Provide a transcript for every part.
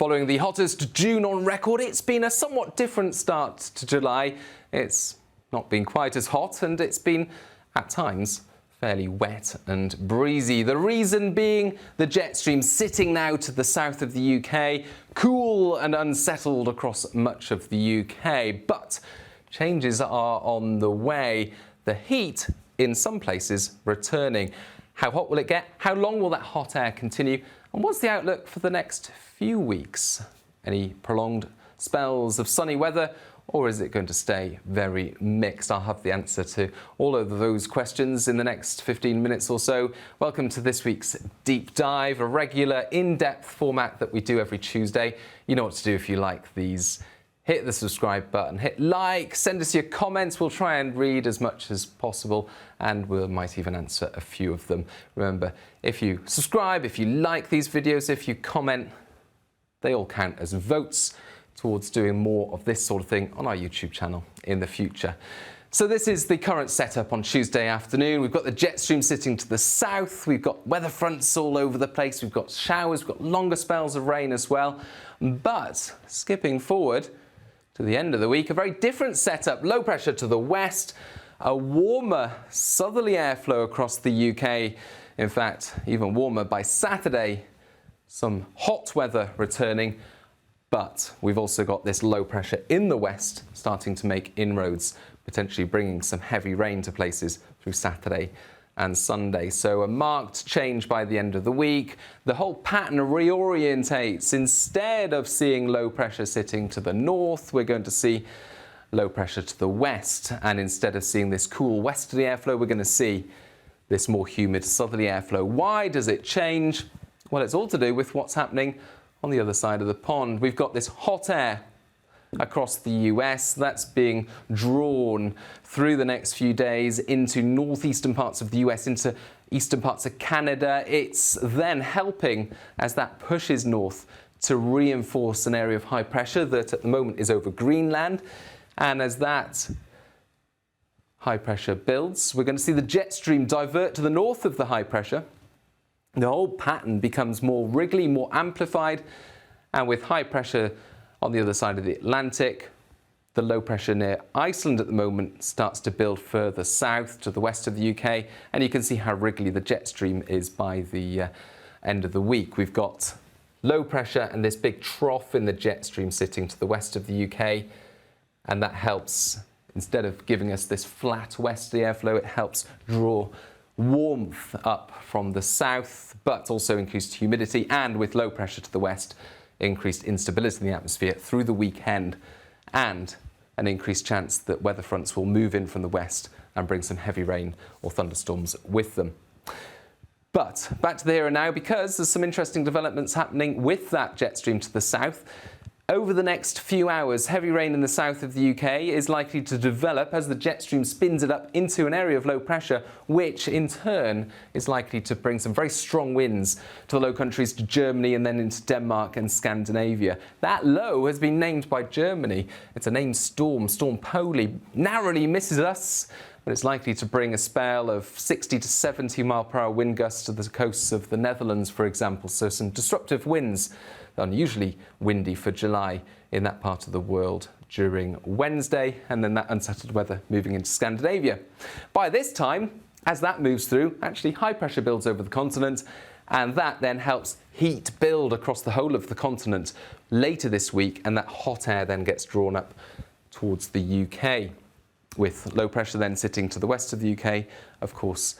Following the hottest June on record, it's been a somewhat different start to July. It's not been quite as hot and it's been, at times, fairly wet and breezy. The reason being the jet stream sitting now to the south of the UK, cool and unsettled across much of the UK. But changes are on the way. The heat in some places returning. How hot will it get? How long will that hot air continue? And what's the outlook for the next few weeks? Any prolonged spells of sunny weather, or is it going to stay very mixed? I'll have the answer to all of those questions in the next 15 minutes or so. Welcome to this week's Deep Dive, a regular in-depth format that we do every Tuesday. You know what to do if you like these. Hit the subscribe button, hit like, send us your comments. We'll try and read as much as possible and we might even answer a few of them. Remember, if you subscribe, if you like these videos, if you comment, they all count as votes towards doing more of this sort of thing on our YouTube channel in the future. So this is the current setup on Tuesday afternoon. We've got the jet stream sitting to the south. We've got weather fronts all over the place. We've got showers. We've got longer spells of rain as well. But skipping forward to the end of the week, a very different setup. Low pressure to the west, a warmer southerly airflow across the UK. In fact, even warmer by Saturday. Some hot weather returning, but we've also got this low pressure in the west starting to make inroads, potentially bringing some heavy rain to places through Saturday and Sunday. So a marked change by the end of the week. The whole pattern reorientates. Instead of seeing low pressure sitting to the north, we're going to see low pressure to the west. And instead of seeing this cool westerly airflow, we're going to see this more humid southerly airflow. Why does it change? Well, it's all to do with what's happening on the other side of the pond. We've got this hot air across the US that's being drawn through the next few days into northeastern parts of the US, into eastern parts of Canada. It's then helping as that pushes north to reinforce an area of high pressure that at the moment is over Greenland. And as that high pressure builds, we're going to see the jet stream divert to the north of the high pressure. The whole pattern becomes more wriggly, more amplified, and with high pressure on the other side of the Atlantic, the low pressure near Iceland at the moment starts to build further south to the west of the UK, and you can see how wriggly the jet stream is by the end of the week. We've got low pressure and this big trough in the jet stream sitting to the west of the UK, and that helps, instead of giving us this flat westerly airflow, it helps draw warmth up from the south, but also increased humidity, and with low pressure to the west, increased instability in the atmosphere through the weekend, and an increased chance that weather fronts will move in from the west and bring some heavy rain or thunderstorms with them. But back to the here and now, because there's some interesting developments happening with that jet stream to the south. Over the next few hours, heavy rain in the south of the UK is likely to develop as the jet stream spins it up into an area of low pressure, which in turn is likely to bring some very strong winds to the Low Countries, to Germany, and then into Denmark and Scandinavia. That low has been named by Germany. It's a named storm, Storm Poley. Narrowly misses us, but it's likely to bring a spell of 60 to 70 mile per hour wind gusts to the coasts of the Netherlands, for example. So some disruptive winds, unusually windy for July in that part of the world during Wednesday, and then that unsettled weather moving into Scandinavia. By this time, as that moves through, actually high pressure builds over the continent, and that then helps heat build across the whole of the continent later this week, and that hot air then gets drawn up towards the UK. With low pressure then sitting to the west of the UK, of course,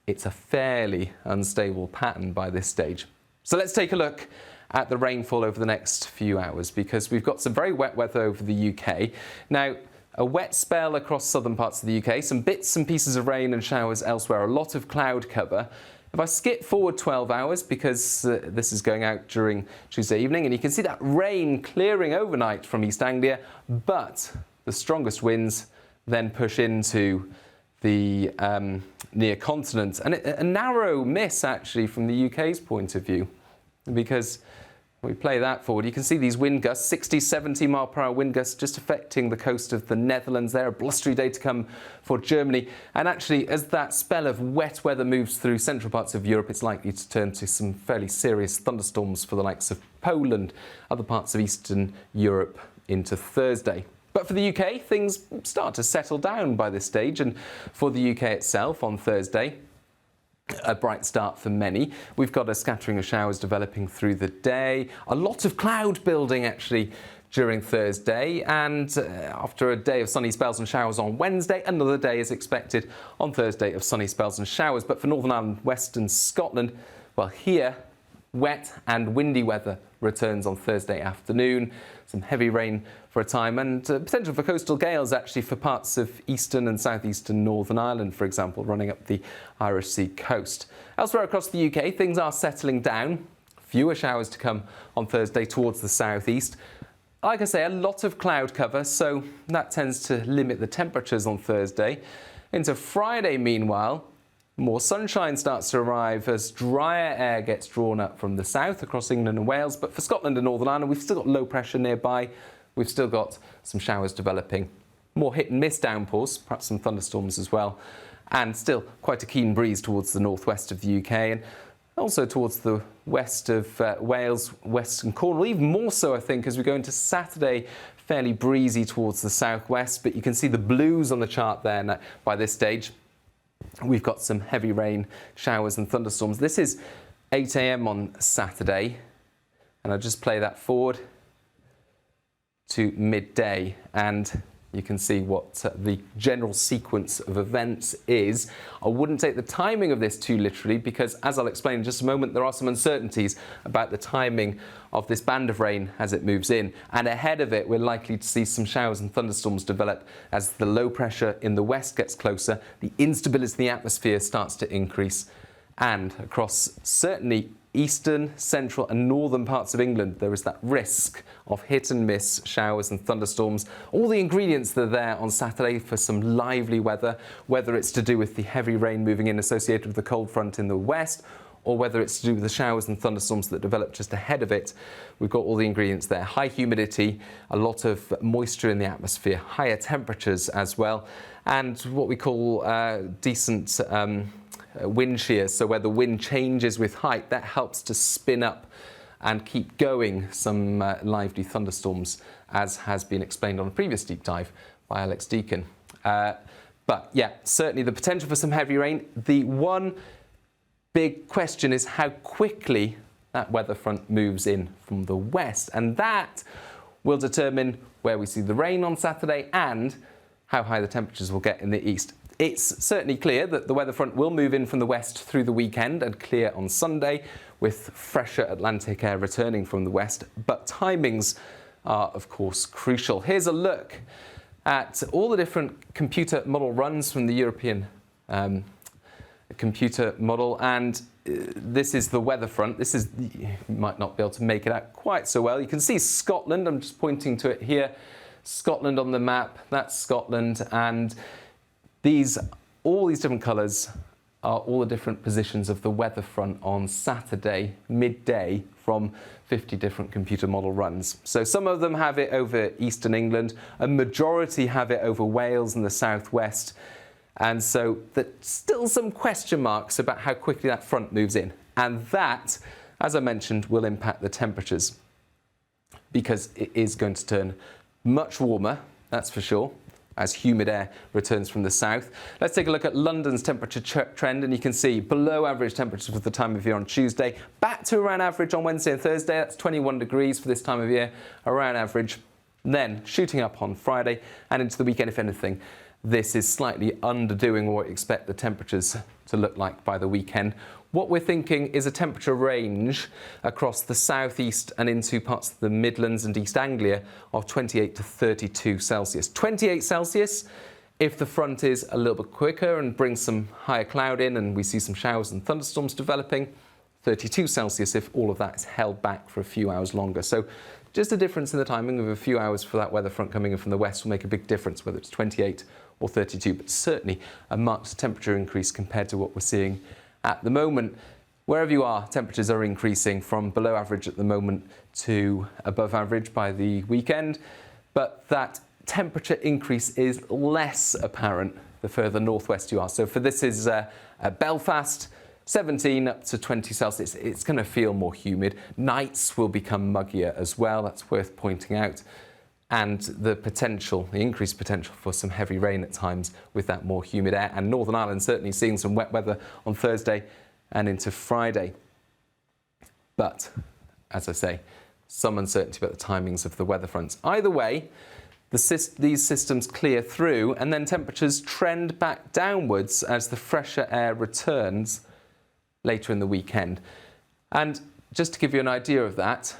it's a fairly unstable pattern by this stage. So let's take a look at the rainfall over the next few hours, because we've got some very wet weather over the UK. Now, a wet spell across southern parts of the UK, some bits and pieces of rain and showers elsewhere, a lot of cloud cover. If I skip forward 12 hours, because this is going out during Tuesday evening, and you can see that rain clearing overnight from East Anglia, but the strongest winds then push into the near continent. And a narrow miss, actually, from the UK's point of view, because We play that forward. You can see these wind gusts, 60, 70 mile per hour wind gusts, just affecting the coast of the Netherlands there. A blustery day to come for Germany. And actually, as that spell of wet weather moves through central parts of Europe, it's likely to turn to some fairly serious thunderstorms for the likes of Poland, other parts of Eastern Europe into Thursday. But for the UK, things start to settle down by this stage. And for the UK itself on Thursday, a bright start for many. We've got a scattering of showers developing through the day. A lot of cloud building actually during Thursday, and after a day of sunny spells and showers on Wednesday, another day is expected on Thursday of sunny spells and showers. But for Northern Ireland, Western Scotland, well, here wet and windy weather returns on Thursday afternoon. Some heavy rain for a time, and potential for coastal gales actually for parts of eastern and southeastern Northern Ireland, for example, running up the Irish Sea coast. Elsewhere across the UK, things are settling down. Fewer showers to come on Thursday towards the southeast. Like I say, a lot of cloud cover, so that tends to limit the temperatures on Thursday. Into Friday, meanwhile, more sunshine starts to arrive as drier air gets drawn up from the south across England and Wales. But for Scotland and Northern Ireland, we've still got low pressure nearby. We've still got some showers developing. More hit and miss downpours, perhaps some thunderstorms as well. And still quite a keen breeze towards the northwest of the UK and also towards the west of Wales, western Cornwall. Even more so, I think, as we go into Saturday, fairly breezy towards the southwest. But you can see the blues on the chart there now, by this stage. We've got some heavy rain, showers and thunderstorms. This is 8 a.m. on Saturday, and I'll just play that forward to midday, and you can see what the general sequence of events is. I wouldn't take the timing of this too literally because, as I'll explain in just a moment, there are some uncertainties about the timing of this band of rain as it moves in. And ahead of it, we're likely to see some showers and thunderstorms develop as the low pressure in the west gets closer, the instability in the atmosphere starts to increase, and across certainly eastern, central and northern parts of England, there is that risk of hit and miss showers and thunderstorms. All the ingredients that are there on Saturday for some lively weather, whether it's to do with the heavy rain moving in associated with the cold front in the west, or whether it's to do with the showers and thunderstorms that develop just ahead of it. We've got all the ingredients there. High humidity, a lot of moisture in the atmosphere, higher temperatures as well, and what we call decent wind shear, so where the wind changes with height, that helps to spin up and keep going some lively thunderstorms, as has been explained on a previous deep dive by Alex Deacon. But yeah, certainly the potential for some heavy rain. The one big question is how quickly that weather front moves in from the west, and that will determine where we see the rain on Saturday and how high the temperatures will get in the east. It's certainly clear that the weather front will move in from the west through the weekend and clear on Sunday, with fresher Atlantic air returning from the west. But timings are, of course, crucial. Here's a look at all the different computer model runs from the European computer model, and this is the weather front. This is, you might not be able to make it out quite so well. You can see Scotland. I'm just pointing to it here. Scotland on the map. That's Scotland, and all these different colours are all the different positions of the weather front on Saturday midday from 50 different computer model runs. So some of them have it over eastern England, a majority have it over Wales and the southwest, and so there's still some question marks about how quickly that front moves in, and that, as I mentioned, will impact the temperatures because it is going to turn much warmer, that's for sure, as humid air returns from the south. Let's take a look at London's temperature trend, and you can see below average temperatures for the time of year on Tuesday, back to around average on Wednesday and Thursday. That's 21 degrees for this time of year, around average. Then shooting up on Friday and into the weekend, if anything. This is slightly underdoing what we expect the temperatures to look like by the weekend. What we're thinking is a temperature range across the southeast and into parts of the Midlands and East Anglia of 28 to 32 Celsius. 28 Celsius if the front is a little bit quicker and brings some higher cloud in and we see some showers and thunderstorms developing. 32 Celsius if all of that is held back for a few hours longer. So just a difference in the timing of a few hours for that weather front coming in from the west will make a big difference, whether it's 28 or 32, but certainly a marked temperature increase compared to what we're seeing at the moment. Wherever you are, temperatures are increasing from below average at the moment to above average by the weekend, but that temperature increase is less apparent the further northwest you are. So for this is Belfast, 17 up to 20 Celsius. It's going to feel more humid. Nights will become muggier as well. That's worth pointing out. And the increased potential for some heavy rain at times with that more humid air. And Northern Ireland certainly seeing some wet weather on Thursday and into Friday. But, as I say, some uncertainty about the timings of the weather fronts. Either way, these systems clear through and then temperatures trend back downwards as the fresher air returns later in the weekend. And just to give you an idea of that,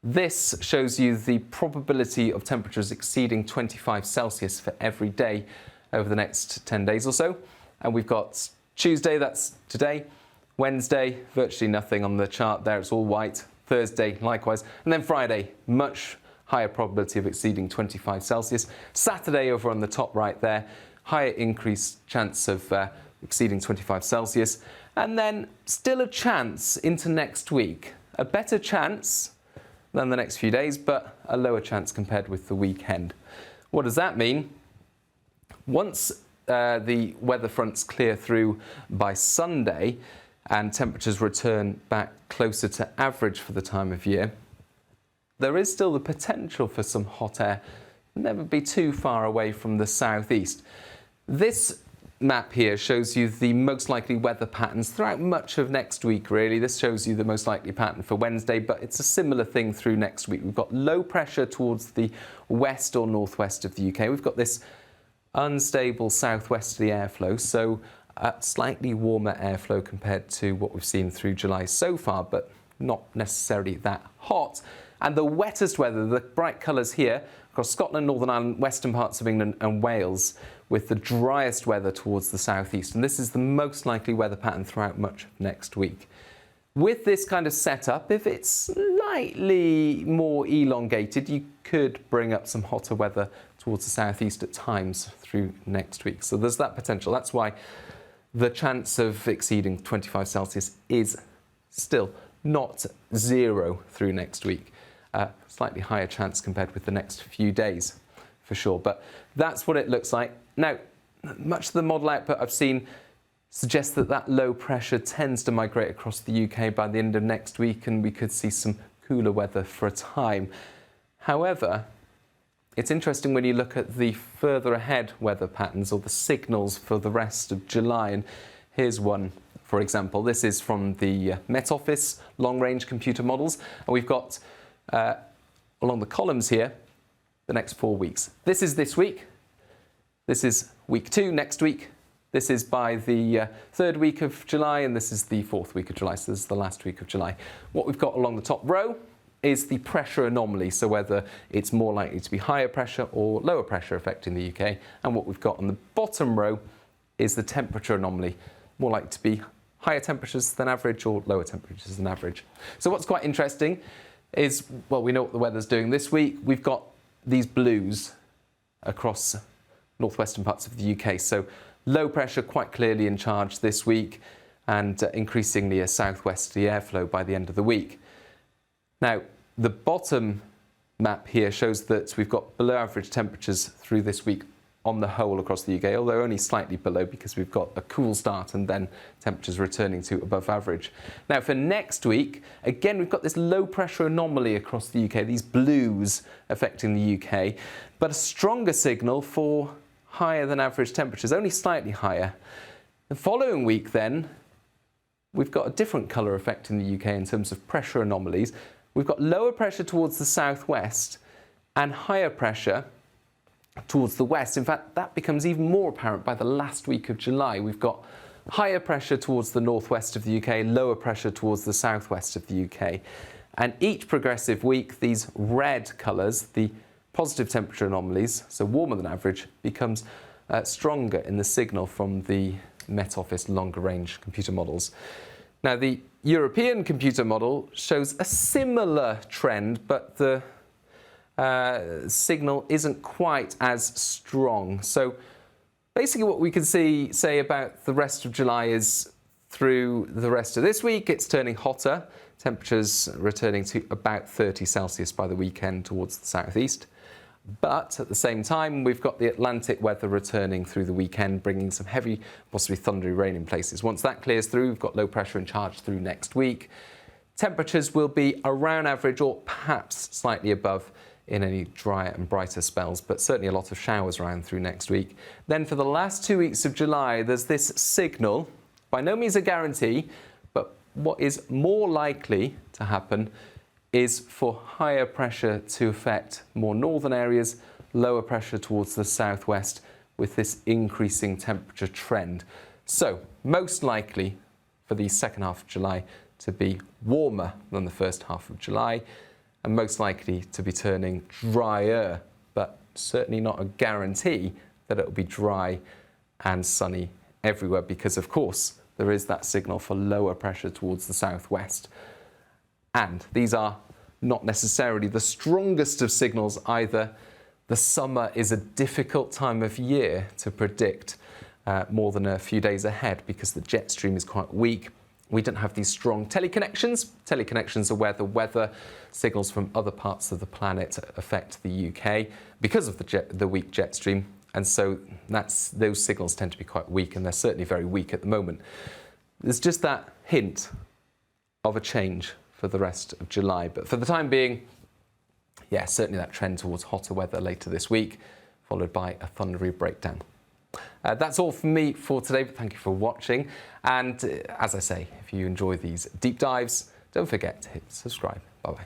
this shows you the probability of temperatures exceeding 25 Celsius for every day over the next 10 days or so. And we've got Tuesday, that's today. Wednesday, virtually nothing on the chart there, it's all white. Thursday, likewise. And then Friday, much higher probability of exceeding 25 Celsius. Saturday, over on the top right there, higher increased chance of exceeding 25 Celsius. And then still a chance into next week. A better chance than the next few days, but a lower chance compared with the weekend. What does that mean? Once the weather fronts clear through by Sunday and temperatures return back closer to average for the time of year, there is still the potential for some hot air. Never be too far away from the southeast. This map here shows you the most likely weather patterns throughout much of next week, really. This shows you the most likely pattern for Wednesday, but it's a similar thing through next week. We've got low pressure towards the west or northwest of the UK. We've got this unstable southwesterly airflow, so slightly warmer airflow compared to what we've seen through July so far, but not necessarily that hot. And the wettest weather, the bright colours here, across Scotland, Northern Ireland, western parts of England and Wales, with the driest weather towards the southeast. And this is the most likely weather pattern throughout much of next week. With this kind of setup, if it's slightly more elongated, you could bring up some hotter weather towards the southeast at times through next week. So there's that potential. That's why the chance of exceeding 25 Celsius is still not zero through next week. Slightly higher chance compared with the next few days, for sure. But that's what it looks like. Now, much of the model output I've seen suggests that that low pressure tends to migrate across the UK by the end of next week, and we could see some cooler weather for a time. However, it's interesting when you look at the further ahead weather patterns or the signals for the rest of July. And here's one, for example. This is from the Met Office long-range computer models. And we've got, along the columns here, the next 4 weeks. This is this week. This is week 2 next week. This is by the 3rd week of July, and this is the 4th week of July. So this is the last week of July. What we've got along the top row is the pressure anomaly, so whether it's more likely to be higher pressure or lower pressure affecting the UK. And what we've got on the bottom row is the temperature anomaly, more likely to be higher temperatures than average or lower temperatures than average. So what's quite interesting is, well, we know what the weather's doing this week. We've got these blues across northwestern parts of the UK. So low pressure quite clearly in charge this week, and increasingly a southwesterly airflow by the end of the week. Now, the bottom map here shows that we've got below average temperatures through this week on the whole across the UK, although only slightly below because we've got a cool start and then temperatures returning to above average. Now, for next week, again, we've got this low pressure anomaly across the UK, these blues affecting the UK, but a stronger signal for higher than average temperatures, only slightly higher. The following week then, we've got a different colour affecting the UK in terms of pressure anomalies. We've got lower pressure towards the southwest and higher pressure towards the west. In fact, that becomes even more apparent by the last week of July. We've got higher pressure towards the northwest of the UK, lower pressure towards the southwest of the UK. And each progressive week, these red colours, the positive temperature anomalies, so warmer than average, becomes stronger in the signal from the Met Office longer range computer models. Now, the European computer model shows a similar trend, but the signal isn't quite as strong. So basically what we can say about the rest of July is through the rest of this week, it's turning hotter. Temperatures returning to about 30 Celsius by the weekend towards the southeast. But at the same time, we've got the Atlantic weather returning through the weekend, bringing some heavy, possibly thundery rain in places. Once that clears through, we've got low pressure in charge through next week. Temperatures will be around average or perhaps slightly above in any drier and brighter spells, but certainly a lot of showers around through next week. Then for the last 2 weeks of July, there's this signal, by no means a guarantee, but what is more likely to happen is for higher pressure to affect more northern areas, lower pressure towards the southwest with this increasing temperature trend. So most likely for the second half of July to be warmer than the first half of July and most likely to be turning drier, but certainly not a guarantee that it will be dry and sunny everywhere because, of course, there is that signal for lower pressure towards the southwest. And these are not necessarily the strongest of signals either. The summer is a difficult time of year to predict more than a few days ahead because the jet stream is quite weak. We don't have these strong teleconnections. Teleconnections are where the weather signals from other parts of the planet affect the UK because of the weak jet stream. And so those signals tend to be quite weak, and they're certainly very weak at the moment. There's just that hint of a change for the rest of July. But for the time being, yeah, certainly that trend towards hotter weather later this week, followed by a thundery breakdown. That's all from me for today, but thank you for watching. And as I say, if you enjoy these deep dives, don't forget to hit subscribe. Bye-bye.